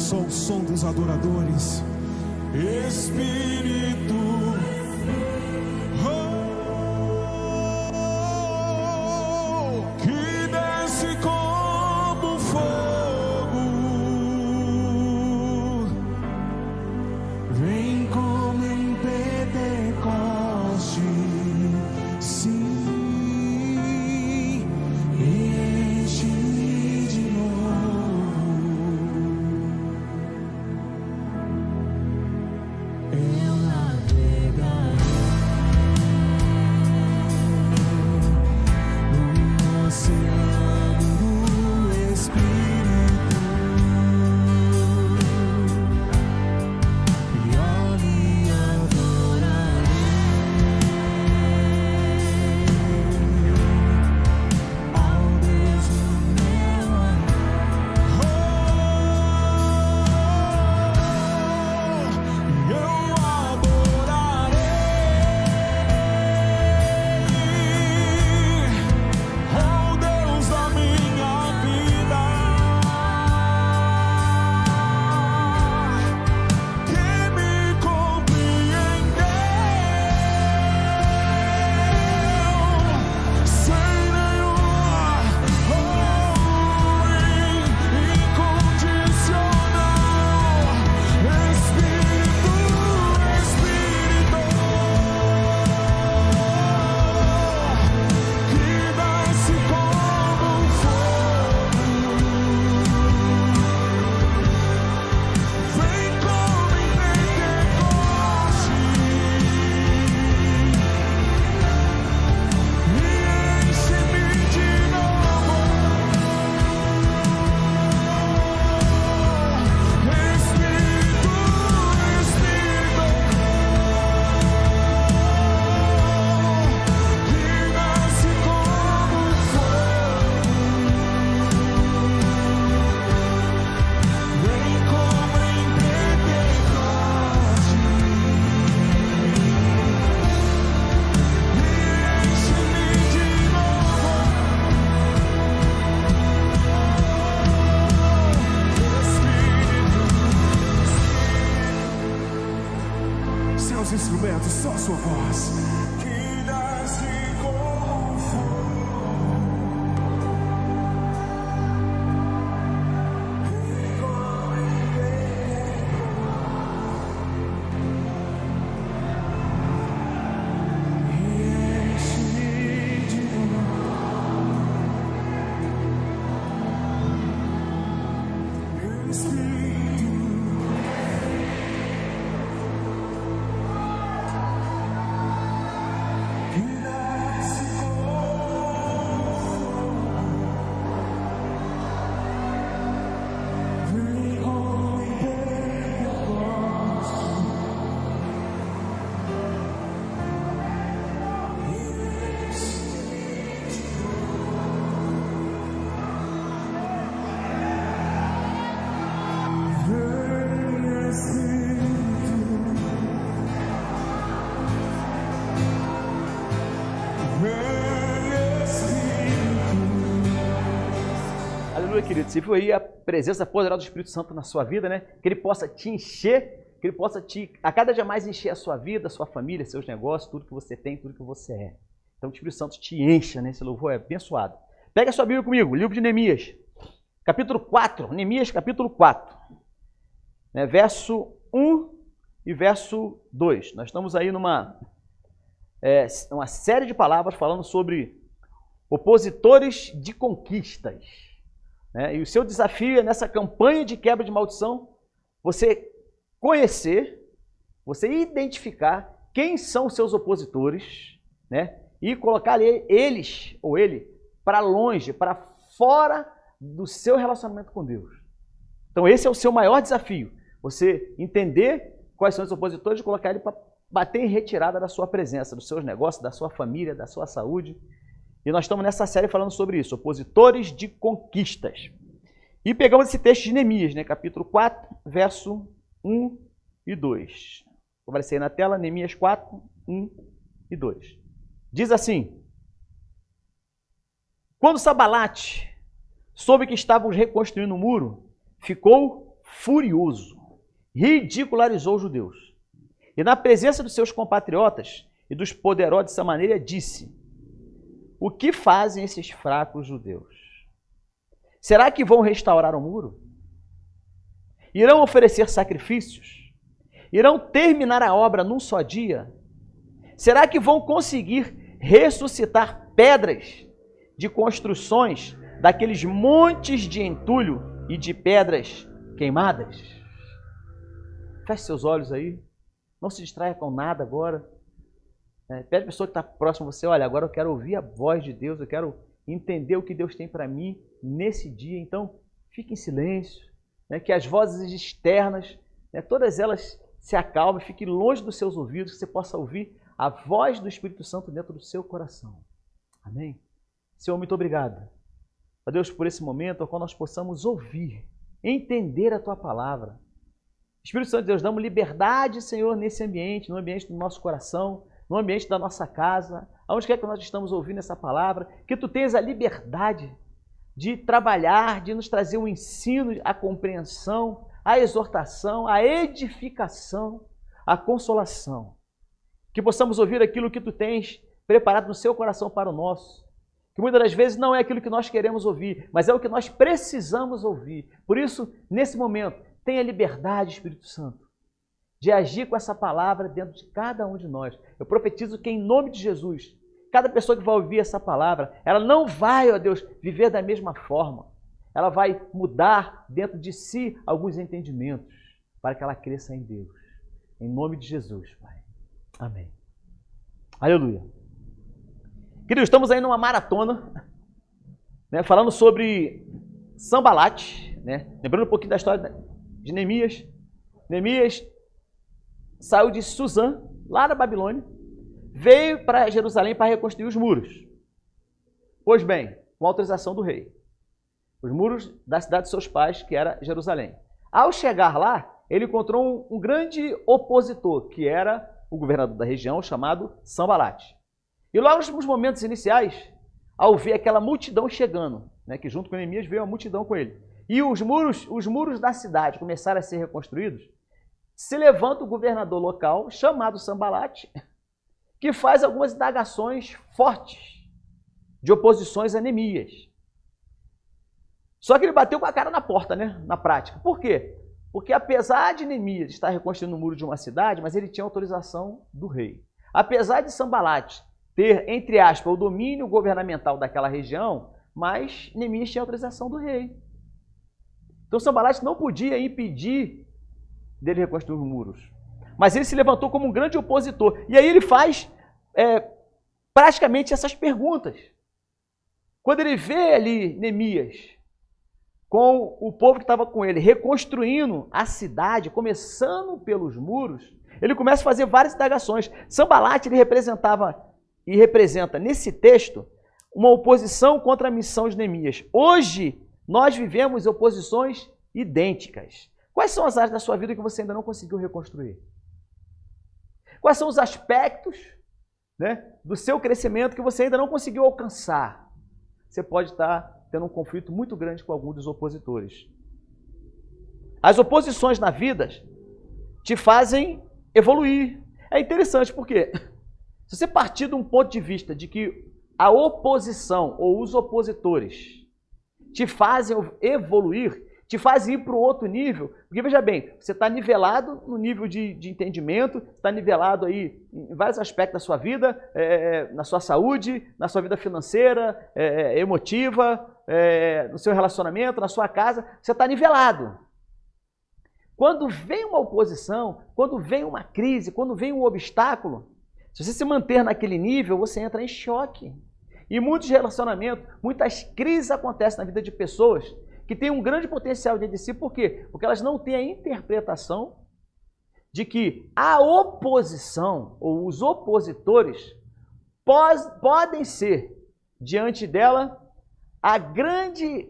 só o som dos adoradores. Espírito, que desce como fogo, vem como em Pentecoste, sim, e enche-me de novo. Eu navegarei no oceano do Espírito, e ali adorarei ao Deus do meu amor. Eu adorarei, oh Deus da minha vida, que me compreendeu sem nenhuma incondicional. Espírito, Espírito, que desce como fogo, vem como em Pentecoste, e enche-me de novo. Espírito, Espírito, que desce como fogo, vem como em Pentecoste, e enche-me de novo. Espírito, seus instrumentos, só sua voz. Que desce como fogo, vem como em Pentecoste, e enche-me de novo. Espírito, que desce como fogo, vem como em Pentecoste, e enche-me de novo. Vem, Espírito, vem, Espírito. Aleluia, querido. Você viu aí a presença poderosa do Espírito Santo na sua vida, né? Que ele possa te encher, que ele possa a cada dia mais encher a sua vida, a sua família, seus negócios, tudo que você tem, tudo que você é. Então o Espírito Santo te encha, né? Esse louvor é abençoado. Pega a sua Bíblia comigo, livro de Neemias, capítulo 4. Neemias, capítulo 4. Né? Verso 1 e verso 2. Nós estamos aí numa uma série de palavras falando sobre opositores de conquistas. Né? E o seu desafio é nessa campanha de quebra de maldição, você conhecer, você identificar quem são os seus opositores, né? E colocar eles ou ele para longe, para fora do seu relacionamento com Deus. Então esse é o seu maior desafio, você entender quais são os opositores e colocar ele para bater em retirada da sua presença, dos seus negócios, da sua família, da sua saúde. E nós estamos nessa série falando sobre isso, opositores de conquistas. E pegamos esse texto de Neemias, né, capítulo 4, verso 1 e 2. Vou aparecer aí na tela, Neemias 4, 1 e 2. Diz assim: Quando Sabalate soube que estávamos reconstruindo o muro, ficou furioso, ridicularizou os judeus. E na presença dos seus compatriotas e dos poderosos de Samaria, disse: o que fazem esses fracos judeus? Será que vão restaurar o muro? Irão oferecer sacrifícios? Irão terminar a obra num só dia? Será que vão conseguir ressuscitar pedras de construções daqueles montes de entulho e de pedras queimadas? Feche seus olhos aí. Não se distraia com nada agora. Pede a pessoa que está próxima a você: olha, agora eu quero ouvir a voz de Deus, eu quero entender o que Deus tem para mim nesse dia. Então, fique em silêncio, que as vozes externas, todas elas se acalmem, fique longe dos seus ouvidos, que você possa ouvir a voz do Espírito Santo dentro do seu coração. Amém? Senhor, muito obrigado, ó Deus, por esse momento ao qual nós possamos ouvir, entender a Tua palavra. Espírito Santo de Deus, damos liberdade, Senhor, nesse ambiente, no ambiente do nosso coração, no ambiente da nossa casa, aonde quer que nós estamos ouvindo essa palavra, que Tu tenhas a liberdade de trabalhar, de nos trazer o ensino, a compreensão, a exortação, a edificação, a consolação. Que possamos ouvir aquilo que Tu tens preparado no seu coração para o nosso. Que muitas das vezes não é aquilo que nós queremos ouvir, mas é o que nós precisamos ouvir. Por isso, nesse momento, tenha liberdade, Espírito Santo, de agir com essa palavra dentro de cada um de nós. Eu profetizo que, em nome de Jesus, cada pessoa que vai ouvir essa palavra, ela não vai, ó Deus, viver da mesma forma. Ela vai mudar dentro de si alguns entendimentos para que ela cresça em Deus. Em nome de Jesus, Pai. Amém. Aleluia. Queridos, estamos aí numa maratona, falando sobre Sanbalat, lembrando um pouquinho da história de Neemias. Neemias saiu de Suzã, lá da Babilônia, veio para Jerusalém para reconstruir os muros. Pois bem, com autorização do rei. Os muros da cidade de seus pais, que era Jerusalém. Ao chegar lá, ele encontrou um grande opositor, que era o governador da região, chamado Sanbalat. E logo nos momentos iniciais, ao ver aquela multidão chegando, que junto com Neemias veio a multidão com ele, e os muros da cidade começaram a ser reconstruídos, se levanta o governador local, chamado Sanbalat, que faz algumas indagações fortes de oposições a Neemias. Só que ele bateu com a cara na porta, na prática. Por quê? Porque apesar de Neemias estar reconstruindo o muro de uma cidade, mas ele tinha autorização do rei. Apesar de Sanbalat ter, entre aspas, o domínio governamental daquela região, mas Neemias tinha autorização do rei. Então Sanbalat não podia impedir dele reconstruir os muros. Mas ele se levantou como um grande opositor. E aí ele faz praticamente essas perguntas. Quando ele vê ali Neemias com o povo que estava com ele, reconstruindo a cidade, começando pelos muros, ele começa a fazer várias indagações. Sanbalat, ele representava e representa nesse texto uma oposição contra a missão de Neemias. Hoje, nós vivemos oposições idênticas. Quais são as áreas da sua vida que você ainda não conseguiu reconstruir? Quais são os aspectos do seu crescimento que você ainda não conseguiu alcançar? Você pode estar tendo um conflito muito grande com algum dos opositores. As oposições na vida te fazem evoluir. É interessante porque, se você partir de um ponto de vista de que a oposição ou os opositores te fazem evoluir, te fazem ir para o outro nível, porque veja bem, você está nivelado no nível de entendimento, está nivelado aí em vários aspectos da sua vida, na sua saúde, na sua vida financeira, emotiva, no seu relacionamento, na sua casa, você está nivelado. Quando vem uma oposição, quando vem uma crise, quando vem um obstáculo, se você se manter naquele nível, você entra em choque. E muitos relacionamentos, muitas crises acontecem na vida de pessoas que têm um grande potencial dentro de si. Por quê? Porque elas não têm a interpretação de que a oposição ou os opositores podem ser, diante dela, a grande,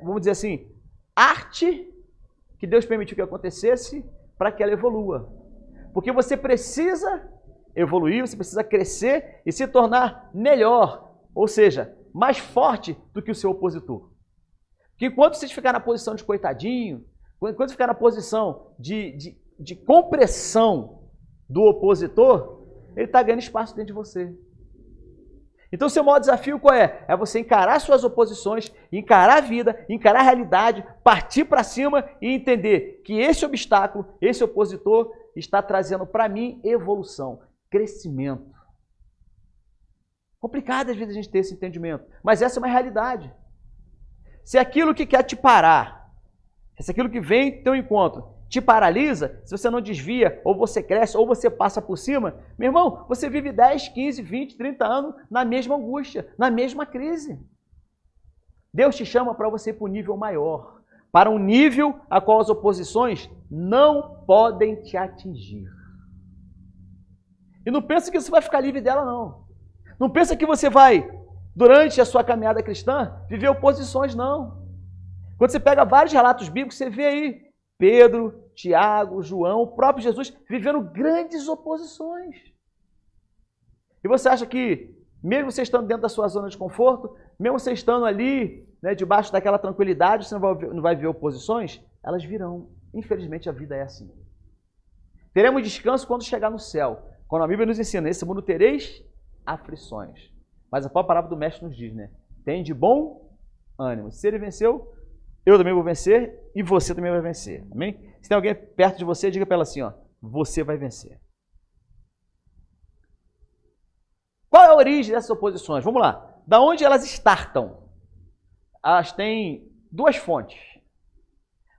vamos dizer assim, arte que Deus permitiu que acontecesse para que ela evolua. Porque você precisa evoluir, você precisa crescer e se tornar melhor, ou seja, mais forte do que o seu opositor. Porque enquanto você ficar na posição de coitadinho, Quando você ficar na posição de compressão do opositor, ele está ganhando espaço dentro de você. Então, o seu maior desafio qual é? É você encarar suas oposições, encarar a vida, encarar a realidade, partir para cima e entender que esse obstáculo, esse opositor, está trazendo para mim evolução, crescimento. Complicado às vezes a gente ter esse entendimento, mas essa é uma realidade. Se aquilo que quer te parar, se aquilo que vem teu encontro te paralisa, se você não desvia, ou você cresce, ou você passa por cima, meu irmão, você vive 10, 15, 20, 30 anos na mesma angústia, na mesma crise. Deus te chama para você ir para um nível maior, para um nível a qual as oposições não podem te atingir. E não pensa que você vai ficar livre dela, não. Não pensa que você vai, durante a sua caminhada cristã, viver oposições, não. Quando você pega vários relatos bíblicos, você vê aí Pedro, Tiago, João, o próprio Jesus vivendo grandes oposições. E você acha que, mesmo você estando dentro da sua zona de conforto, mesmo você estando ali, né, debaixo daquela tranquilidade, você não vai ver oposições? Elas virão. Infelizmente, a vida é assim. Teremos descanso quando chegar no céu. Quando a Bíblia nos ensina, nesse mundo tereis aflições. Mas a própria palavra do mestre nos diz, né? Tem de bom ânimo. Se ele venceu, eu também vou vencer e você também vai vencer. Amém? Se tem alguém perto de você, diga para ela assim, ó, você vai vencer. Qual é a origem dessas oposições? Vamos lá. Da onde elas startam? Elas têm duas fontes.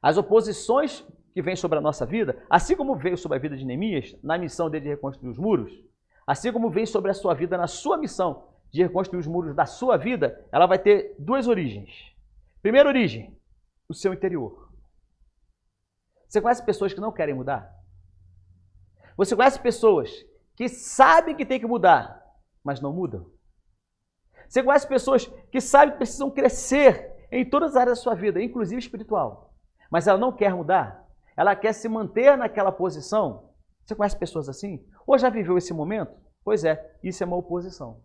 As oposições que vêm sobre a nossa vida, assim como veio sobre a vida de Neemias, na missão dele de reconstruir os muros, assim como vem sobre a sua vida na sua missão de reconstruir os muros da sua vida, ela vai ter duas origens. Primeira origem, o seu interior. Você conhece pessoas que não querem mudar? Você conhece pessoas que sabem que tem que mudar, mas não mudam? Você conhece pessoas que sabem que precisam crescer em todas as áreas da sua vida, inclusive espiritual, mas ela não quer mudar? Ela quer se manter naquela posição? Você conhece pessoas assim? Ou já viveu esse momento? Pois é, isso é uma oposição.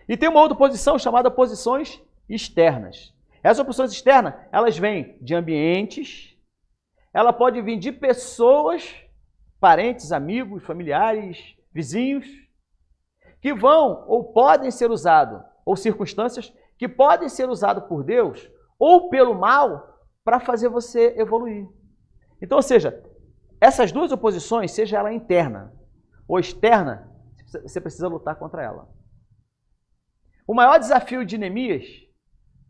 E tem uma outra posição chamada posições externas. Essas oposições externas, elas vêm de ambientes, ela pode vir de pessoas, parentes, amigos, familiares, vizinhos, que vão ou podem ser usados, ou circunstâncias que podem ser usadas por Deus ou pelo mal para fazer você evoluir. Então, ou seja, essas duas oposições, seja ela interna ou externa, você precisa lutar contra ela. O maior desafio de Neemias,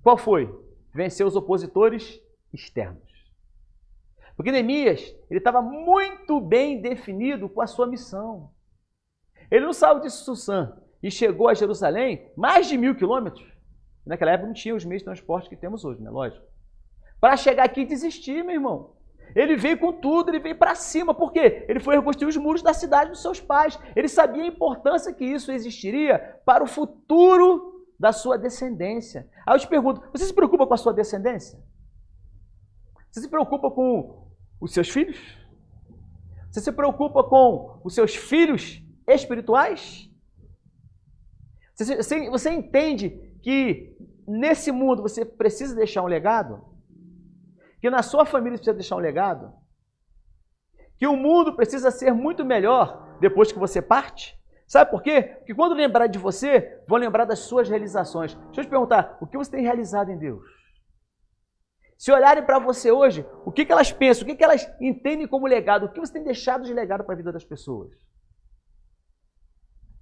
qual foi? Vencer os opositores externos. Porque Neemias, ele estava muito bem definido com a sua missão. Ele não saiu de Sussã e chegou a Jerusalém, mais de 1.000 quilômetros. Naquela época não tinha os meios de transporte que temos hoje, né? Lógico. Para chegar aqui e desistir, meu irmão. Ele veio com tudo, ele veio para cima. Por quê? Ele foi reconstruir os muros da cidade dos seus pais. Ele sabia a importância que isso existiria para o futuro da sua descendência. Aí eu te pergunto, você se preocupa com a sua descendência? Você se preocupa com os seus filhos? Você se preocupa com os seus filhos espirituais? Você entende que nesse mundo você precisa deixar um legado? Que na sua família você precisa deixar um legado? Que o mundo precisa ser muito melhor depois que você parte? Sabe por quê? Porque quando lembrar de você, vão lembrar das suas realizações. Deixa eu te perguntar, o que você tem realizado em Deus? Se olharem para você hoje, o que elas pensam, o que elas entendem como legado, o que você tem deixado de legado para a vida das pessoas?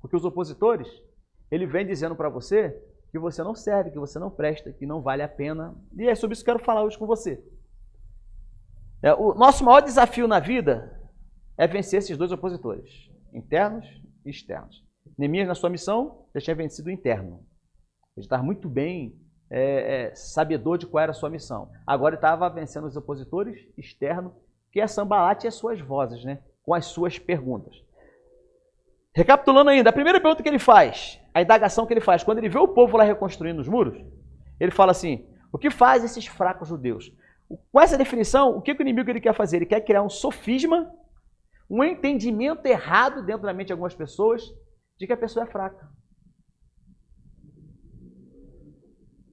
Porque os opositores, ele vem dizendo para você que você não serve, que você não presta, que não vale a pena. E é sobre isso que eu quero falar hoje com você. O nosso maior desafio na vida é vencer esses dois opositores, internos e externos. Neemias, na sua missão, já tinha vencido o interno. Ele estava muito bem sabedor de qual era a sua missão. Agora ele estava vencendo os opositores externos, que é Sambalate e as suas vozes, né? Com as suas perguntas. Recapitulando ainda, a primeira pergunta que ele faz, a indagação que ele faz, quando ele vê o povo lá reconstruindo os muros, ele fala assim, o que faz esses fracos judeus? Com essa definição, o que o inimigo ele quer fazer? Ele quer criar um sofisma, um entendimento errado dentro da mente de algumas pessoas de que a pessoa é fraca.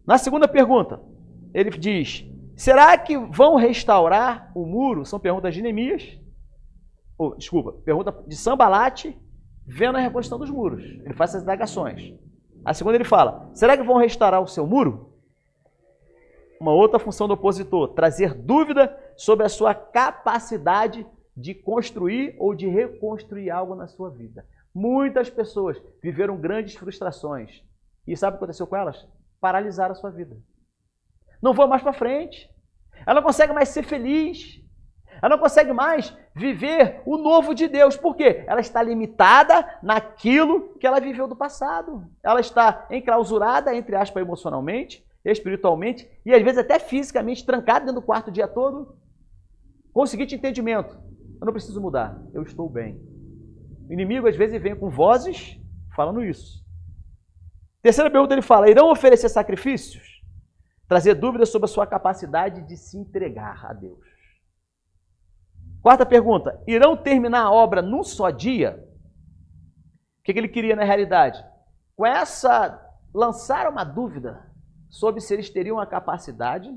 Na segunda pergunta, ele diz, Será que vão restaurar o muro? São perguntas de Neemias. Pergunta de Sanbalate, vendo a reconstrução dos muros. Ele faz essas indagações. A segunda ele fala, será que vão restaurar o seu muro? Uma outra função do opositor, trazer dúvida sobre a sua capacidade de construir ou de reconstruir algo na sua vida. Muitas pessoas viveram grandes frustrações. E sabe o que aconteceu com elas? Paralisaram a sua vida. Não vão mais para frente. Ela não consegue mais ser feliz. Ela não consegue mais viver o novo de Deus. Por quê? Ela está limitada naquilo que ela viveu do passado. Ela está enclausurada, entre aspas, emocionalmente, espiritualmente e às vezes até fisicamente, trancada dentro do quarto o dia todo, com o seguinte entendimento: eu não preciso mudar, eu estou bem. O inimigo às vezes vem com vozes falando isso. Terceira pergunta ele fala, irão oferecer sacrifícios? Trazer dúvidas sobre a sua capacidade de se entregar a Deus. Quarta pergunta, irão terminar a obra num só dia? O que ele queria na realidade? Com essa, lançar uma dúvida sobre se eles teriam a capacidade,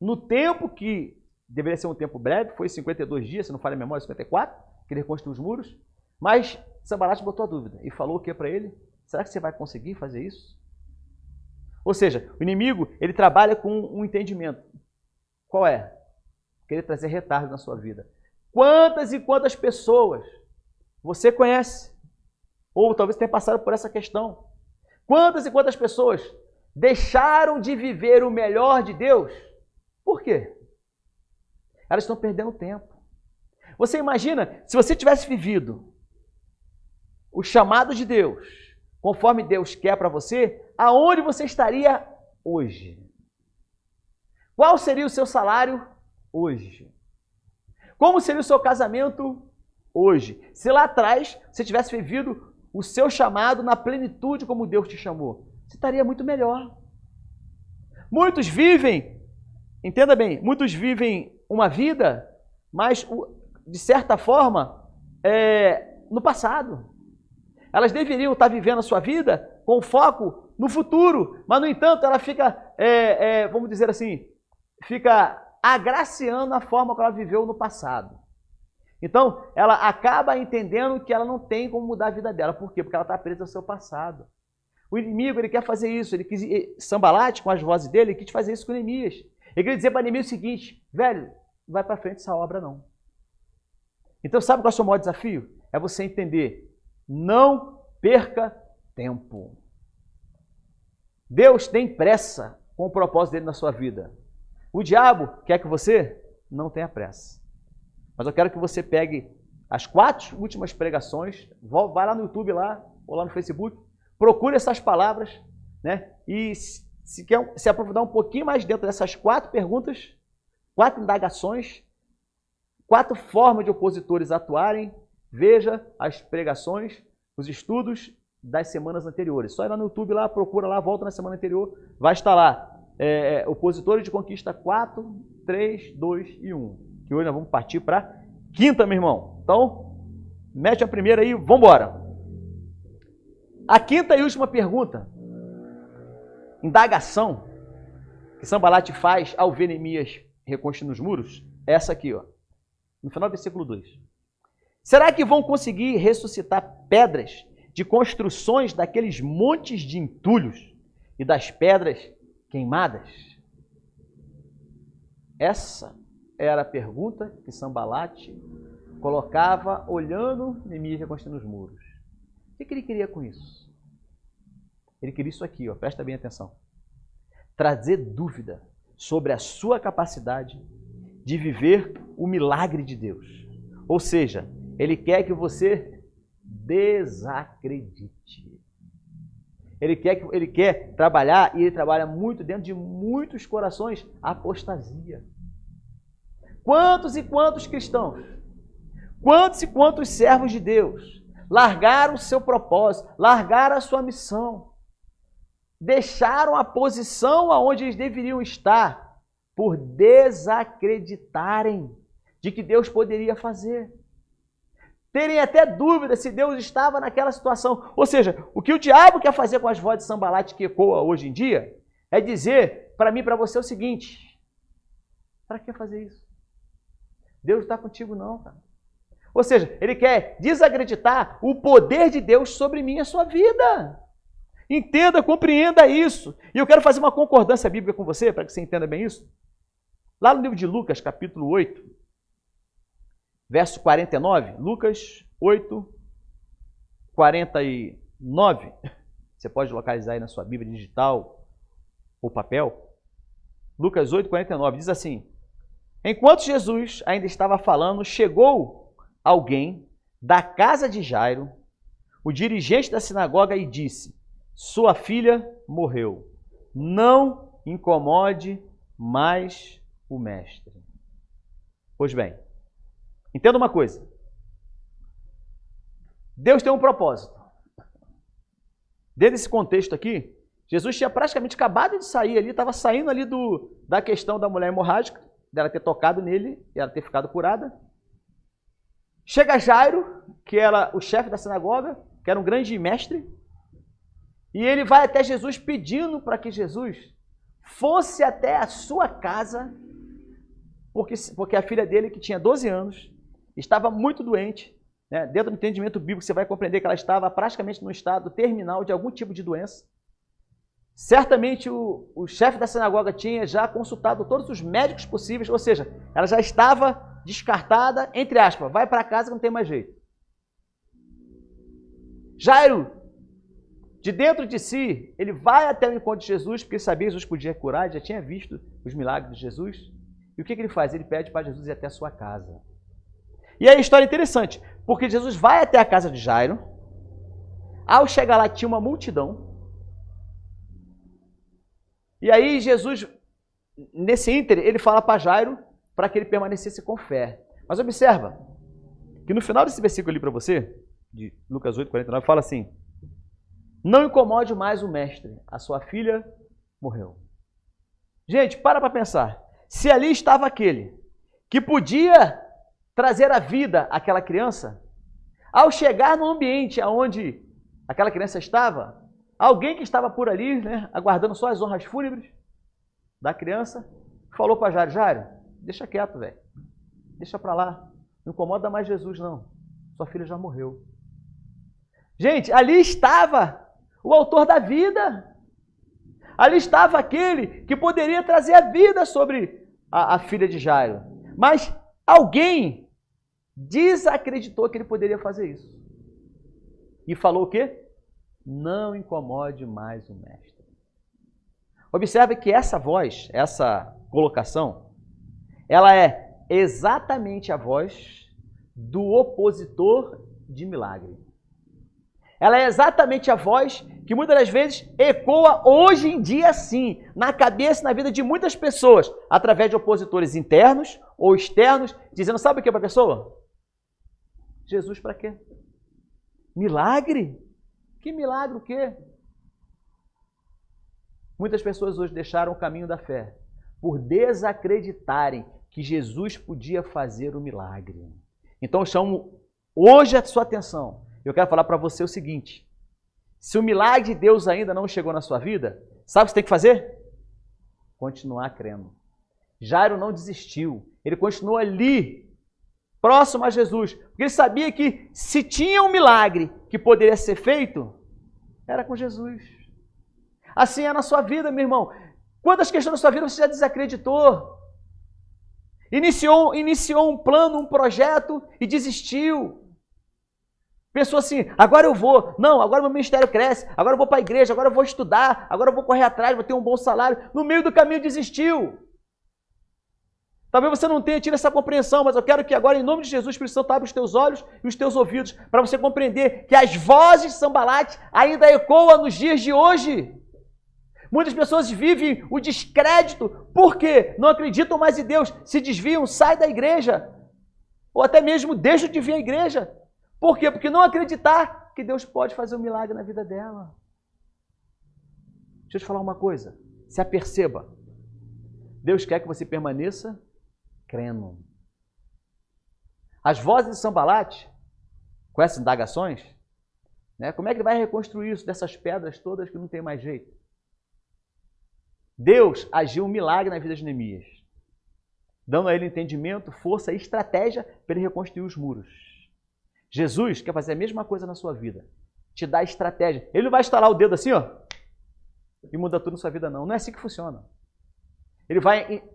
no tempo que deveria ser um tempo breve, foi 52 dias, se não falha a memória, 54, que ele reconstruiu os muros, mas Sanbalate botou a dúvida e falou o que para ele? Será que você vai conseguir fazer isso? Ou seja, o inimigo, ele trabalha com um entendimento. Qual é? Querer trazer retardo na sua vida. Quantas e quantas pessoas você conhece? Ou talvez tenha passado por essa questão. Quantas e quantas pessoas deixaram de viver o melhor de Deus? Por quê? Elas estão perdendo tempo. Você imagina, se você tivesse vivido o chamado de Deus, conforme Deus quer para você, aonde você estaria hoje? Qual seria o seu salário hoje? Como seria o seu casamento hoje? Se lá atrás você tivesse vivido o seu chamado na plenitude como Deus te chamou, você estaria muito melhor. Muitos vivem, entenda bem, muitos vivem uma vida, mas de certa forma, no passado. Elas deveriam estar vivendo a sua vida com foco no futuro, mas no entanto ela fica, vamos dizer assim, fica agraciando a forma que ela viveu no passado. Então, ela acaba entendendo que ela não tem como mudar a vida dela. Por quê? Porque ela está presa ao seu passado. O inimigo, ele quer fazer isso. Ele quis, Sanbalate, com as vozes dele, ele quis fazer isso com Neemias. Ele queria dizer para Neemias o seguinte, velho, não vai para frente essa obra não. Então, sabe qual é o seu maior desafio? É você entender, não perca tempo. Deus tem pressa com o propósito dele na sua vida. O diabo quer que você não tenha pressa. Mas eu quero que você pegue as 4 últimas pregações, vai lá no YouTube lá, ou lá no Facebook, procure essas palavras, né? E se quer se aprofundar um pouquinho mais dentro dessas 4 perguntas, 4 indagações, 4 formas de opositores atuarem, veja as pregações, os estudos das semanas anteriores. Só ir lá no YouTube, lá, procura lá, volta na semana anterior, vai estar lá. Opositores de conquista 4, 3, 2 e 1. Que hoje nós vamos partir para a 5ª, meu irmão. Então, mete a primeira aí, vamos embora. A 5ª e última pergunta, indagação, que Sanbalate faz ao ver Neemias reconstruindo os muros, é essa aqui, ó, no final do versículo 2. Será que vão conseguir ressuscitar pedras de construções daqueles montes de entulhos e das pedras queimadas? Essa era a pergunta que Sanbalate colocava olhando Neemias reconstruindo os muros. O que ele queria com isso? Ele queria isso aqui, ó, presta bem atenção. Trazer dúvida sobre a sua capacidade de viver o milagre de Deus. Ou seja, ele quer que você desacredite. Ele quer trabalhar, e ele trabalha muito dentro de muitos corações, a apostasia. Quantos e quantos cristãos, quantos e quantos servos de Deus largaram o seu propósito, largaram a sua missão, deixaram a posição aonde eles deveriam estar por desacreditarem de que Deus poderia fazer. Terem até dúvida se Deus estava naquela situação. Ou seja, o que o diabo quer fazer com as vozes de Sanbalate que ecoa hoje em dia é dizer para mim e para você o seguinte: Para que fazer isso? Deus não está contigo não, cara. Ou seja, ele quer desacreditar o poder de Deus sobre mim e a sua vida. Entenda, compreenda isso. E eu quero fazer uma concordância bíblica com você, para que você entenda bem isso. Lá no livro de Lucas, capítulo 8, verso 49, Lucas 8, 49. Você pode localizar aí na sua Bíblia digital ou papel. Lucas 8, 49, diz assim: enquanto Jesus ainda estava falando, chegou alguém da casa de Jairo, o dirigente da sinagoga, e disse: sua filha morreu. Não incomode mais o mestre. Pois bem, entenda uma coisa. Deus tem um propósito. Dentro desse contexto aqui, Jesus tinha praticamente acabado de sair ali, estava saindo ali da questão da mulher hemorrágica, dela ter tocado nele e ela ter ficado curada. Chega Jairo, que era o chefe da sinagoga, que era um grande mestre, e ele vai até Jesus pedindo para que Jesus fosse até a sua casa, porque a filha dele, que tinha 12 anos, estava muito doente. Né? Dentro do entendimento bíblico, você vai compreender que ela estava praticamente no estado terminal de algum tipo de doença. Certamente o chefe da sinagoga tinha já consultado todos os médicos possíveis, ou seja, ela já estava descartada, entre aspas, vai para casa que não tem mais jeito. Jairo, de dentro de si, ele vai até o encontro de Jesus, porque ele sabia que Jesus podia curar, já tinha visto os milagres de Jesus. E o que ele faz? Ele pede para Jesus ir até a sua casa. E aí a história é interessante, porque Jesus vai até a casa de Jairo. Ao chegar lá, tinha uma multidão. E aí Jesus, nesse ínter, ele fala para Jairo para que ele permanecesse com fé. Mas observa que no final desse versículo ali para você, de Lucas 8, 49, fala assim: não incomode mais o mestre, a sua filha morreu. Gente, para pensar. Se ali estava aquele que podia trazer a vida àquela criança, ao chegar no ambiente onde aquela criança estava, alguém que estava por ali, né, aguardando só as honras fúnebres da criança, falou para Jairo: Jairo, deixa quieto, velho. Deixa para lá. Não incomoda mais Jesus, não. Sua filha já morreu. Gente, ali estava o autor da vida. Ali estava aquele que poderia trazer a vida sobre a filha de Jairo. Mas alguém desacreditou que ele poderia fazer isso. E falou o quê? Não incomode mais o mestre. Observe que essa voz, essa colocação, ela é exatamente a voz do opositor de milagre. Ela é exatamente a voz que muitas das vezes ecoa hoje em dia sim, na cabeça e na vida de muitas pessoas, através de opositores internos ou externos, dizendo: sabe o que para a pessoa? Jesus para quê? Milagre? Que milagre o quê? Muitas pessoas hoje deixaram o caminho da fé por desacreditarem que Jesus podia fazer o milagre. Então eu chamo hoje a sua atenção. Eu quero falar para você o seguinte: se o milagre de Deus ainda não chegou na sua vida, sabe o que você tem que fazer? Continuar crendo. Jairo não desistiu. Ele continuou ali, próximo a Jesus, porque ele sabia que se tinha um milagre que poderia ser feito, era com Jesus. Assim é na sua vida, meu irmão. Quantas questões na sua vida você já desacreditou? Iniciou um plano, um projeto e desistiu. Pensou assim: agora eu vou, não, agora meu ministério cresce, agora eu vou para a igreja, agora eu vou estudar, agora eu vou correr atrás, vou ter um bom salário. No meio do caminho desistiu. Talvez você não tenha tido essa compreensão, mas eu quero que agora, em nome de Jesus, o Espírito Santo abra os teus olhos e os teus ouvidos para você compreender que as vozes de Sambalate ainda ecoam nos dias de hoje. Muitas pessoas vivem o descrédito porque não acreditam mais em Deus, se desviam, saem da igreja, ou até mesmo deixam de vir à igreja. Por quê? Porque não acreditar que Deus pode fazer um milagre na vida dela. Deixa eu te falar uma coisa, se aperceba. Deus quer que você permaneça crendo. As vozes de Sambalate, com essas indagações, né, como é que ele vai reconstruir isso dessas pedras todas que não tem mais jeito? Deus agiu um milagre na vida de Neemias. dando a ele entendimento, força e estratégia para ele reconstruir os muros. Jesus quer fazer a mesma coisa na sua vida. Te dá estratégia. Ele não vai estalar o dedo assim, ó, e mudar tudo na sua vida, não. Não é assim que funciona.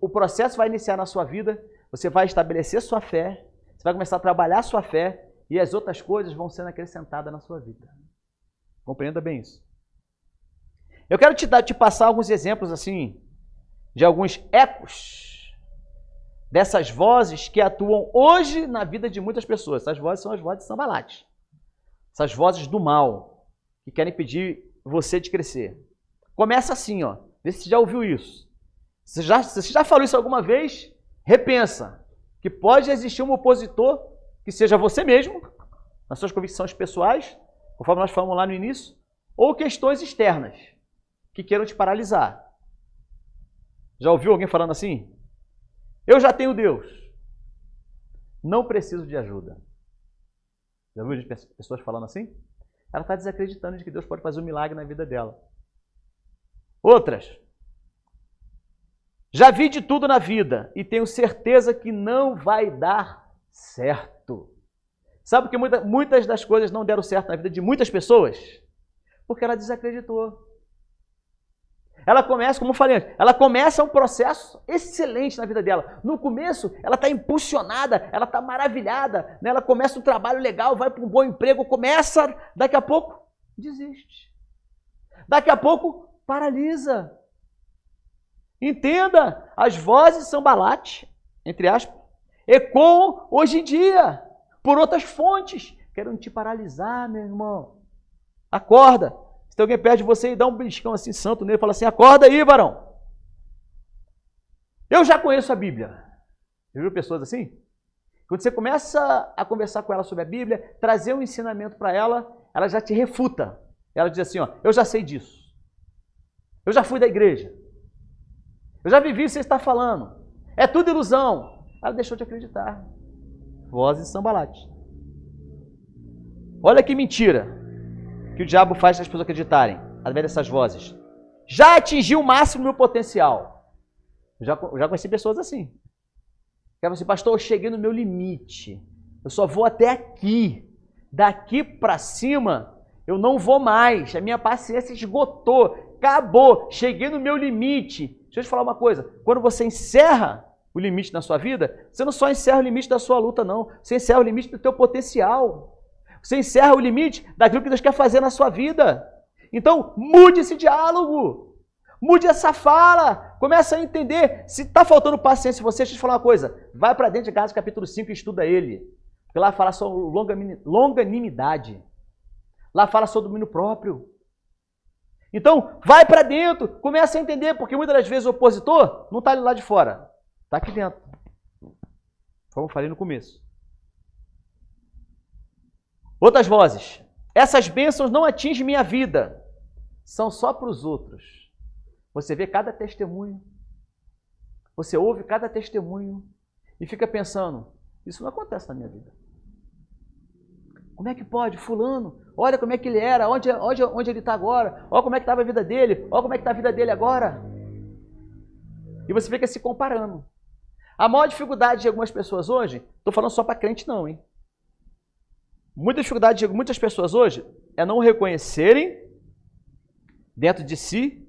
O processo vai iniciar na sua vida, você vai estabelecer sua fé, você vai começar a trabalhar sua fé e as outras coisas vão sendo acrescentadas na sua vida. Compreenda bem isso. Eu quero te passar alguns exemplos assim, de alguns ecos dessas vozes que atuam hoje na vida de muitas pessoas. Essas vozes são as vozes de Sambalat. Essas vozes do mal, que querem impedir você de crescer. Começa assim, ó. Vê se você já ouviu isso. Se você já falou isso alguma vez, repensa. Que pode existir um opositor que seja você mesmo, nas suas convicções pessoais, conforme nós falamos lá no início, ou questões externas que queiram te paralisar. Já ouviu alguém falando assim? Eu já tenho Deus. Não preciso de ajuda. Já ouviu pessoas falando assim? Ela está desacreditando de que Deus pode fazer um milagre na vida dela. Outras. Já vi de tudo na vida e tenho certeza que não vai dar certo. Sabe por que muitas das coisas não deram certo na vida de muitas pessoas? Porque ela desacreditou. Ela começa, como eu falei antes, ela começa um processo excelente na vida dela. No começo, ela está impulsionada, ela está maravilhada, né? Ela começa um trabalho legal, vai para um bom emprego, começa, daqui a pouco, desiste. Daqui a pouco, paralisa. Entenda, as vozes de Sambalat, entre aspas, ecoam hoje em dia, por outras fontes. Querem te paralisar, meu irmão. Acorda. Se tem alguém perto de você e dá um beliscão assim santo nele, fala assim, acorda aí, varão. Eu já conheço a Bíblia. Já viu pessoas assim? Quando você começa a conversar com ela sobre a Bíblia, trazer um ensinamento para ela, ela já te refuta. Ela diz assim, ó, eu já sei disso. Eu já fui da igreja. Eu já vivi o que você está falando. É tudo ilusão. Ela deixou de acreditar. Vozes de Sambalat. Olha que mentira que o diabo faz para as pessoas acreditarem, através dessas vozes. Já atingi o máximo do meu potencial. Eu já conheci pessoas assim. Que falam assim, pastor, eu cheguei no meu limite. Eu só vou até aqui. Daqui para cima, eu não vou mais. A minha paciência esgotou. Acabou. Cheguei no meu limite. Deixa eu te falar uma coisa. Quando você encerra o limite na sua vida, você não só encerra o limite da sua luta, não. Você encerra o limite do teu potencial. Você encerra o limite daquilo que Deus quer fazer na sua vida. Então, mude esse diálogo. Mude essa fala. Começa a entender. Se está faltando paciência em você, deixa eu te falar uma coisa. Vai para dentro de Gálatas capítulo 5 e estuda ele. Porque lá fala sobre longanimidade. Lá fala sobre domínio próprio. Então, vai para dentro. Começa a entender. Porque muitas das vezes o opositor não está ali lá de fora. Está aqui dentro. Como eu falei no começo. Outras vozes. Essas bênçãos não atingem minha vida. São só para os outros. Você vê cada testemunho. Você ouve cada testemunho. E fica pensando, isso não acontece na minha vida. Como é que pode? Fulano, olha como é que ele era, onde ele está agora. Olha como é que estava a vida dele. Olha como é que está a vida dele agora. E você fica se comparando. A maior dificuldade de algumas pessoas hoje, estou falando só para crente não, hein? Muita dificuldade de muitas pessoas hoje é não reconhecerem dentro de si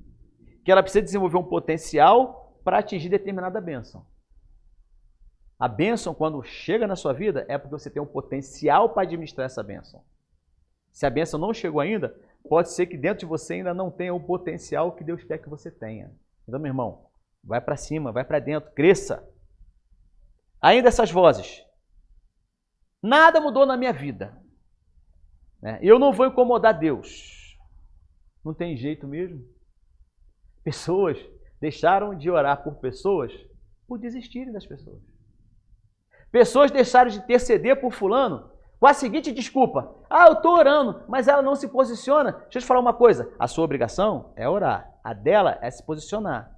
que ela precisa desenvolver um potencial para atingir determinada bênção. A bênção, quando chega na sua vida, é porque você tem um potencial para administrar essa bênção. Se a bênção não chegou ainda, pode ser que dentro de você ainda não tenha o potencial que Deus quer que você tenha. Então, meu irmão, vai para cima, vai para dentro, cresça. Ainda essas vozes. Nada mudou na minha vida. Eu não vou incomodar Deus. Não tem jeito mesmo. Pessoas deixaram de orar por pessoas por desistirem das pessoas. Pessoas deixaram de interceder por fulano com a seguinte desculpa. Eu estou orando, mas ela não se posiciona. Deixa eu te falar uma coisa. A sua obrigação é orar. A dela é se posicionar.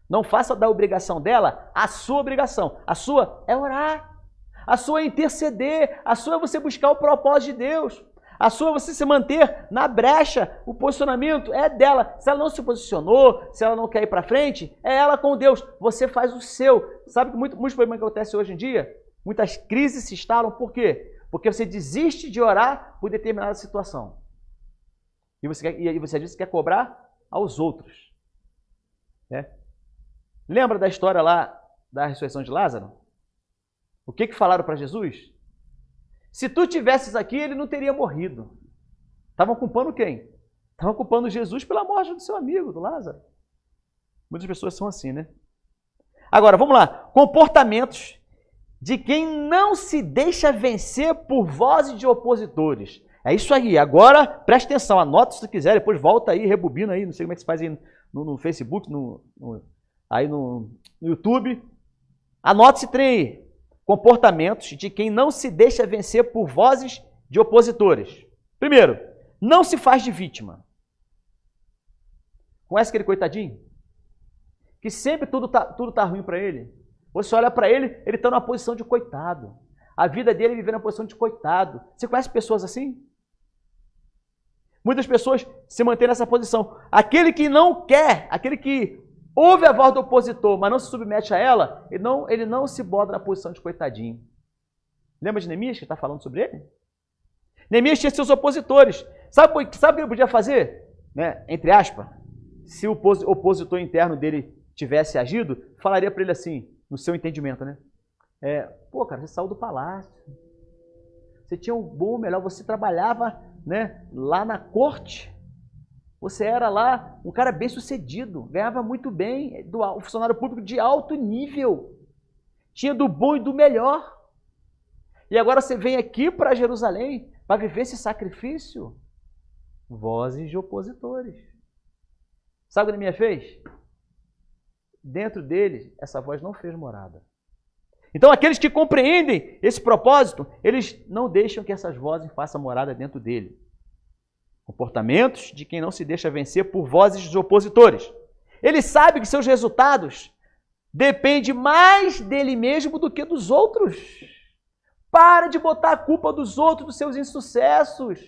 Não faça da obrigação dela a sua obrigação. A sua é orar. A sua é interceder. A sua é você buscar o propósito de Deus. A sua é você se manter na brecha. O posicionamento é dela. Se ela não se posicionou, se ela não quer ir para frente, é ela com Deus. Você faz o seu. Sabe que muitos problemas que acontecem hoje em dia? Muitas crises se instalam. Por quê? Porque você desiste de orar por determinada situação. E você diz que quer cobrar aos outros. Né? Lembra da história lá da ressurreição de Lázaro? O que falaram para Jesus? Se tu tivesses aqui, ele não teria morrido. Estavam culpando quem? Estavam culpando Jesus pela morte do seu amigo, do Lázaro. Muitas pessoas são assim, né? Agora, vamos lá. Comportamentos de quem não se deixa vencer por vozes de opositores. É isso aí. Agora, preste atenção. Anota se quiser, depois volta aí, rebobina aí. Não sei como é que se faz aí no Facebook, aí no YouTube. Anote esse trem aí. Comportamentos de quem não se deixa vencer por vozes de opositores. Primeiro, não se faz de vítima. Conhece aquele coitadinho? Que sempre tudo tá ruim para ele. Você olha para ele, ele está numa posição de coitado. A vida dele é viver na posição de coitado. Você conhece pessoas assim? Muitas pessoas se mantêm nessa posição. Aquele que não quer, aquele que ouve a voz do opositor, mas não se submete a ela, ele não se bota na posição de coitadinho. Lembra de Neemias, que está falando sobre ele? Neemias tinha seus opositores. Sabe o que ele podia fazer? Né? Entre aspas, se o opositor interno dele tivesse agido, falaria para ele assim, no seu entendimento, né? Pô, cara, você saiu do palácio. Você tinha um bom, melhor, você trabalhava, né, lá na corte. Você era lá um cara bem sucedido, ganhava muito bem, um funcionário público de alto nível. Tinha do bom e do melhor. E agora você vem aqui para Jerusalém para viver esse sacrifício? Vozes de opositores. Sabe o que Neemias fez? Dentro dele, essa voz não fez morada. Então, aqueles que compreendem esse propósito, eles não deixam que essas vozes façam morada dentro dele. Comportamentos de quem não se deixa vencer por vozes dos opositores. Ele sabe que seus resultados dependem mais dele mesmo do que dos outros. Para de botar a culpa dos outros, dos seus insucessos.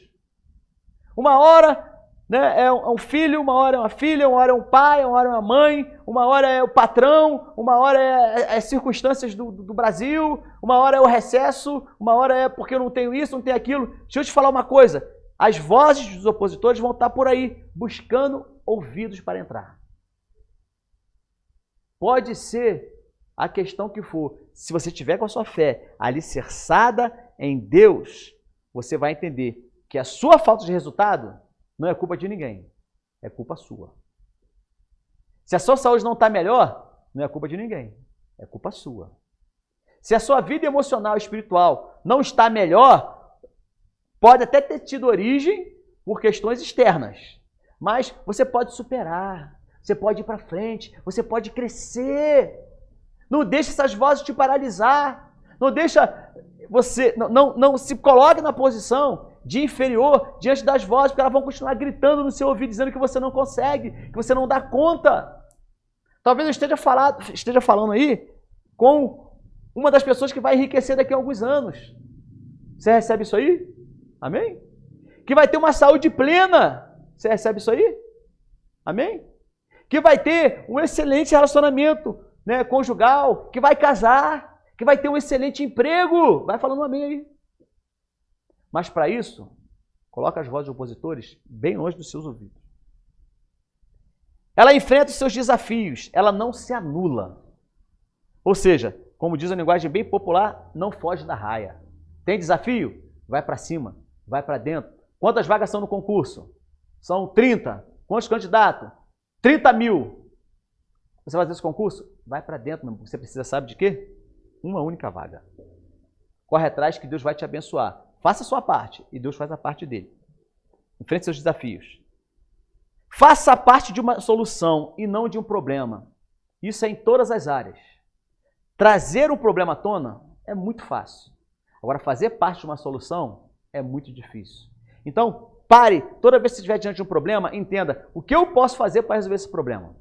Uma hora, né, é um filho, uma hora é uma filha, uma hora é um pai, uma hora é uma mãe, uma hora é o patrão, uma hora é circunstâncias do Brasil, uma hora é o recesso, uma hora é porque eu não tenho isso, não tenho aquilo. Deixa eu te falar uma coisa. As vozes dos opositores vão estar por aí, buscando ouvidos para entrar. Pode ser a questão que for. Se você tiver com a sua fé alicerçada em Deus, você vai entender que a sua falta de resultado não é culpa de ninguém, é culpa sua. Se a sua saúde não está melhor, não é culpa de ninguém, é culpa sua. Se a sua vida emocional e espiritual não está melhor, pode até ter tido origem por questões externas, mas você pode superar, você pode ir para frente, você pode crescer. Não deixe essas vozes te paralisar, não deixa você, não se coloque na posição de inferior diante das vozes, porque elas vão continuar gritando no seu ouvido, dizendo que você não consegue, que você não dá conta. Talvez eu esteja falando aí com uma das pessoas que vai enriquecer daqui a alguns anos. Você recebe isso aí? Amém? Que vai ter uma saúde plena. Você recebe isso aí? Amém? Que vai ter um excelente relacionamento, né, conjugal, que vai casar, que vai ter um excelente emprego. Vai falando um amém aí. Mas para isso, coloca as vozes de opositores bem longe dos seus ouvidos. Ela enfrenta os seus desafios, ela não se anula. Ou seja, como diz a linguagem bem popular, não foge da raia. Tem desafio? Vai para cima, vai para dentro. Quantas vagas são no concurso? São 30. Quantos candidatos? 30 mil. Você vai fazer esse concurso? Vai para dentro, meu irmão. Você precisa, sabe de quê? Uma única vaga. Corre atrás que Deus vai te abençoar. Faça a sua parte e Deus faz a parte dele. Enfrente seus desafios. Faça parte de uma solução e não de um problema. Isso é em todas as áreas. Trazer um problema à tona é muito fácil. Agora, fazer parte de uma solução é muito difícil. Então, pare. Toda vez que você estiver diante de um problema, entenda o que eu posso fazer para resolver esse problema.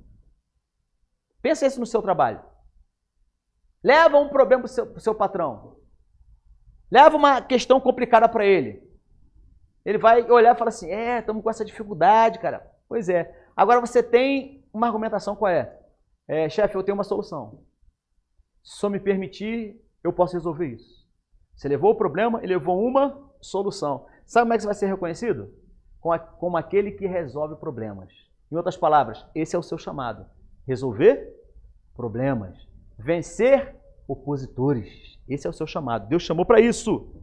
Pensa isso no seu trabalho. Leva um problema para o seu patrão. Leva uma questão complicada para ele. Ele vai olhar e falar assim, estamos com essa dificuldade, cara. Pois é. Agora você tem uma argumentação, qual é? Chefe, eu tenho uma solução. Se só me permitir, eu posso resolver isso. Você levou o problema e levou uma solução. Sabe como é que você vai ser reconhecido? Como aquele que resolve problemas. Em outras palavras, esse é o seu chamado. Resolver problemas. Vencer opositores. Esse é o seu chamado. Deus chamou para isso.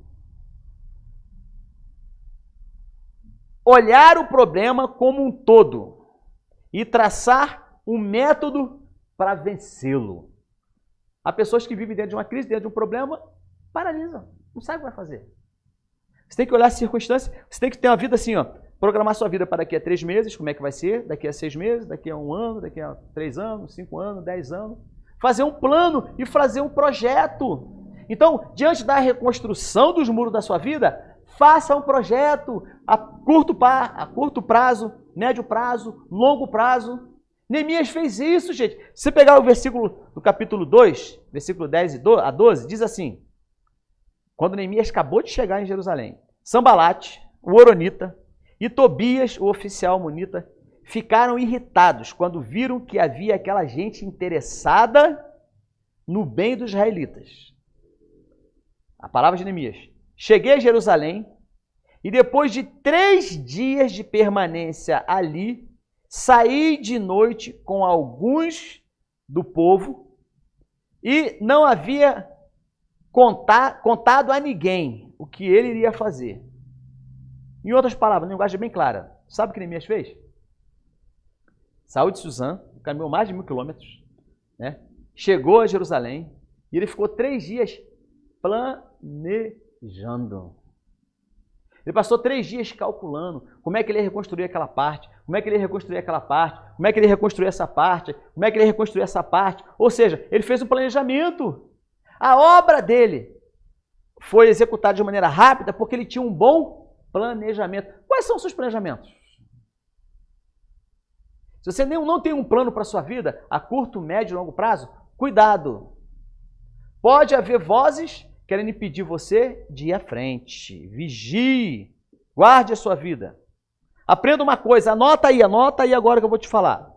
Olhar o problema como um todo e traçar um método para vencê-lo. Há pessoas que vivem dentro de uma crise, dentro de um problema, paralisam. Não sabe o que vai fazer. Você tem que olhar as circunstâncias. Você tem que ter uma vida assim, programar sua vida para daqui a 3 meses, como é que vai ser, daqui a 6 meses, daqui a 1 ano, daqui a 3 anos, 5 anos, 10 anos. Fazer um plano e fazer um projeto. Então, diante da reconstrução dos muros da sua vida, faça um projeto a curto prazo, médio prazo, longo prazo. Neemias fez isso, gente. Se você pegar o versículo do capítulo 2, versículo 10 a 12, diz assim, quando Neemias acabou de chegar em Jerusalém, Sambalate, o horonita, e Tobias, o oficial amonita, ficaram irritados quando viram que havia aquela gente interessada no bem dos israelitas. A palavra de Neemias. Cheguei a Jerusalém e depois de 3 dias de permanência ali, saí de noite com alguns do povo e não havia contado a ninguém o que ele iria fazer. Em outras palavras, linguagem bem clara. Sabe o que Neemias fez? Saiu de Suzã, caminhou mais de 1000 quilômetros, né? Chegou a Jerusalém e ele ficou 3 dias planejando. Ele passou 3 dias calculando como é que ele ia reconstruir aquela parte, como é que ele ia reconstruir aquela parte, como é que ele ia reconstruir essa parte, como é que ele ia reconstruir essa parte. Ou seja, ele fez um planejamento. A obra dele foi executada de maneira rápida porque ele tinha um bom planejamento. Quais são os seus planejamentos? Se você não tem um plano para a sua vida, a curto, médio e longo prazo, cuidado. Pode haver vozes querendo impedir você de ir à frente. Vigie. Guarde a sua vida. Aprenda uma coisa. Anota aí agora que eu vou te falar.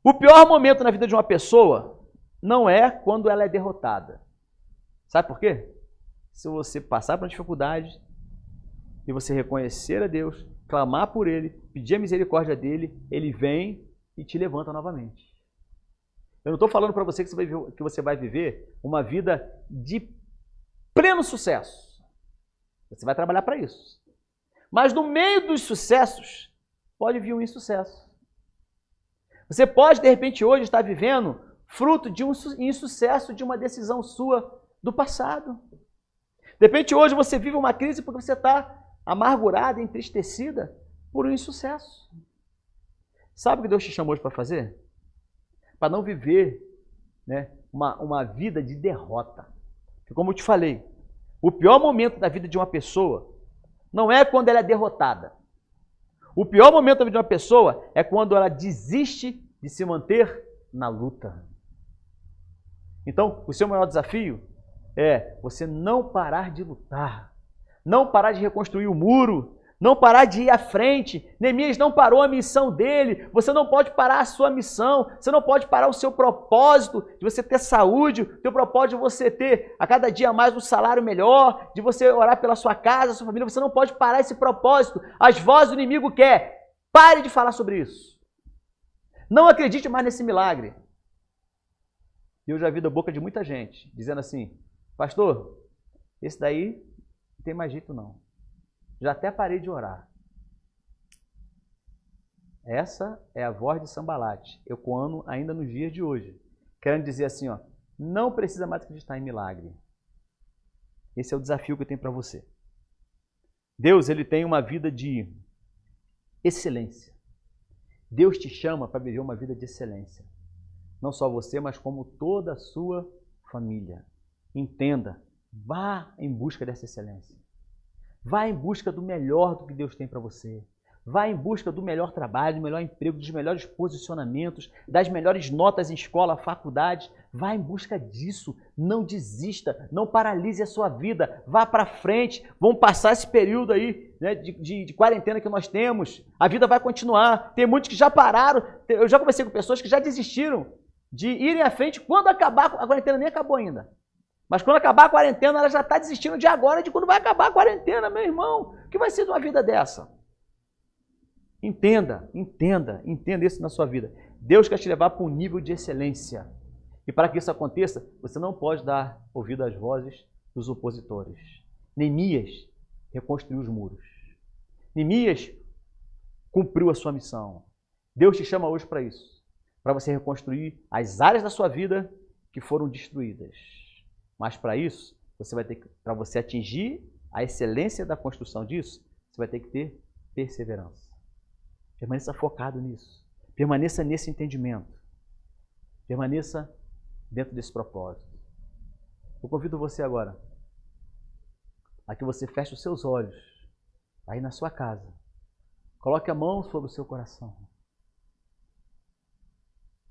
O pior momento na vida de uma pessoa não é quando ela é derrotada. Sabe por quê? Se você passar por uma dificuldade e você reconhecer a Deus, clamar por Ele, pedir a misericórdia dEle, Ele vem e te levanta novamente. Eu não estou falando para você que você vai viver uma vida de pleno sucesso. Você vai trabalhar para isso. Mas no meio dos sucessos, pode vir um insucesso. Você pode, de repente, hoje estar vivendo fruto de um insucesso de uma decisão sua do passado. De repente, hoje você vive uma crise porque você está amargurada, entristecida por um insucesso. Sabe o que Deus te chamou hoje para fazer? Para não viver, né, uma vida de derrota. Porque, como eu te falei, o pior momento da vida de uma pessoa não é quando ela é derrotada. O pior momento da vida de uma pessoa é quando ela desiste de se manter na luta. Então, o seu maior desafio é você não parar de lutar, não parar de reconstruir o muro, não parar de ir à frente. Neemias não parou a missão dele. Você não pode parar a sua missão. Você não pode parar o seu propósito de você ter saúde, o seu propósito de você ter a cada dia mais um salário melhor, de você orar pela sua casa, sua família. Você não pode parar esse propósito. As vozes do inimigo querem. Pare de falar sobre isso. Não acredite mais nesse milagre. Eu já vi da boca de muita gente dizendo assim, pastor, esse daí não tem mais jeito não. Já até parei de orar. Essa é a voz de Sambalate, ecoando ainda nos dias de hoje. Querendo dizer assim, não precisa mais acreditar em milagre. Esse é o desafio que eu tenho para você. Deus, ele tem uma vida de excelência. Deus te chama para viver uma vida de excelência. Não só você, mas como toda a sua família. Entenda, vá em busca dessa excelência. Vá em busca do melhor do que Deus tem para você. Vá em busca do melhor trabalho, do melhor emprego, dos melhores posicionamentos, das melhores notas em escola, faculdade. Vá em busca disso. Não desista, não paralise a sua vida. Vá para frente. Vamos passar esse período aí, né, de quarentena que nós temos. A vida vai continuar. Tem muitos que já pararam. Eu já conversei com pessoas que já desistiram de irem à frente quando acabar. A quarentena nem acabou ainda. Mas quando acabar a quarentena, ela já está desistindo de agora, de quando vai acabar a quarentena, meu irmão. O que vai ser de uma vida dessa? Entenda isso na sua vida. Deus quer te levar para um nível de excelência. E para que isso aconteça, você não pode dar ouvido às vozes dos opositores. Neemias reconstruiu os muros. Neemias cumpriu a sua missão. Deus te chama hoje para isso. Para você reconstruir as áreas da sua vida que foram destruídas. Mas para isso, você vai ter que, para você atingir a excelência da construção disso, você vai ter que ter perseverança. Permaneça focado nisso. Permaneça nesse entendimento. Permaneça dentro desse propósito. Eu convido você agora a que você feche os seus olhos aí na sua casa. Coloque a mão sobre o seu coração.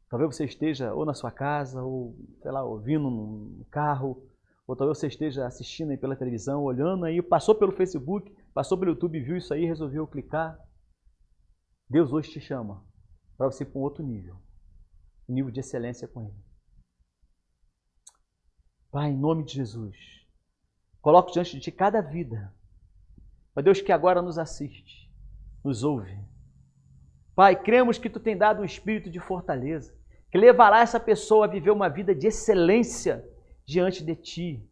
Talvez você esteja ou na sua casa, ou, sei lá, ouvindo no carro, ou talvez você esteja assistindo aí pela televisão, olhando aí, passou pelo Facebook, passou pelo YouTube, viu isso aí, resolveu clicar. Deus hoje te chama para você ir para um outro nível. Um nível de excelência com Ele. Pai, em nome de Jesus, coloco diante de Ti cada vida. Ó Deus, que agora nos assiste, nos ouve. Pai, cremos que Tu tem dado um espírito de fortaleza, que levará essa pessoa a viver uma vida de excelência diante de Ti.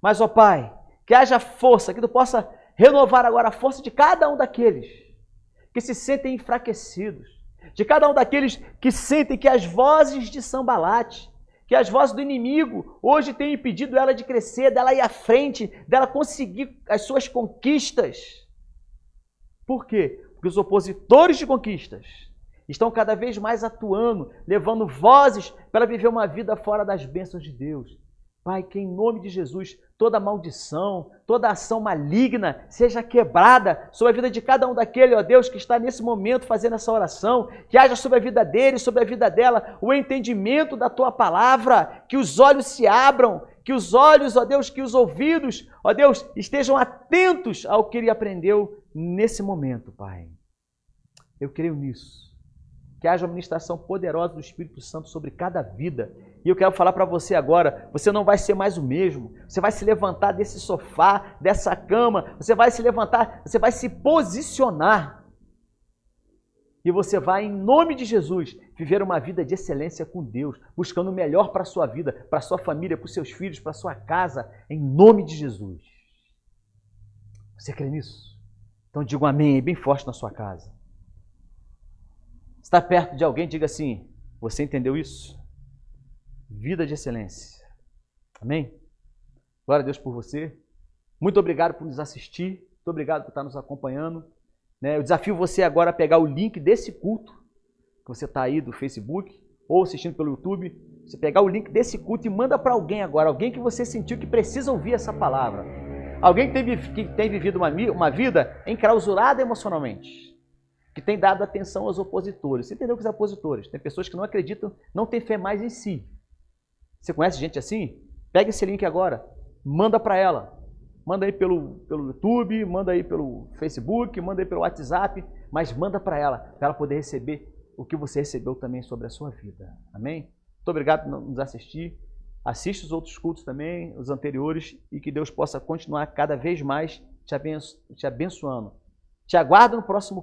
Mas, ó Pai, que haja força, que Tu possa renovar agora a força de cada um daqueles que se sentem enfraquecidos, de cada um daqueles que sentem que as vozes de Sambalate, que as vozes do inimigo hoje têm impedido ela de crescer, dela ir à frente, dela conseguir as suas conquistas. Por quê? Porque os opositores de conquistas estão cada vez mais atuando, levando vozes para viver uma vida fora das bênçãos de Deus. Pai, que em nome de Jesus, toda maldição, toda ação maligna seja quebrada sobre a vida de cada um daquele, ó Deus, que está nesse momento fazendo essa oração, que haja sobre a vida dele, sobre a vida dela, o entendimento da Tua palavra, que os olhos se abram, que os olhos, ó Deus, que os ouvidos, ó Deus, estejam atentos ao que ele aprendeu nesse momento, Pai. Eu creio nisso. Que haja uma ministração poderosa do Espírito Santo sobre cada vida. E eu quero falar para você agora, você não vai ser mais o mesmo. Você vai se levantar desse sofá, dessa cama, você vai se levantar, você vai se posicionar. E você vai, em nome de Jesus, viver uma vida de excelência com Deus, buscando o melhor para a sua vida, para a sua família, para os seus filhos, para a sua casa, em nome de Jesus. Você crê nisso? Então diga um amém bem forte na sua casa. Está perto de alguém, diga assim, você entendeu isso? Vida de excelência. Amém? Glória a Deus por você. Muito obrigado por nos assistir. Muito obrigado por estar nos acompanhando. Eu desafio você agora a pegar o link desse culto, que você está aí do Facebook, ou assistindo pelo YouTube. Você pegar o link desse culto e manda para alguém agora. Alguém que você sentiu que precisa ouvir essa palavra. Alguém que tem vivido uma vida enclausurada emocionalmente. Que tem dado atenção aos opositores. Você entendeu que os opositores? Tem pessoas que não acreditam, não têm fé mais em si. Você conhece gente assim? Pega esse link agora, manda para ela. Manda aí pelo YouTube, manda aí pelo Facebook, manda aí pelo WhatsApp, mas manda para ela poder receber o que você recebeu também sobre a sua vida. Amém? Muito obrigado por nos assistir. Assiste os outros cultos também, os anteriores, e que Deus possa continuar cada vez mais te abençoando. Te aguardo no próximo culto.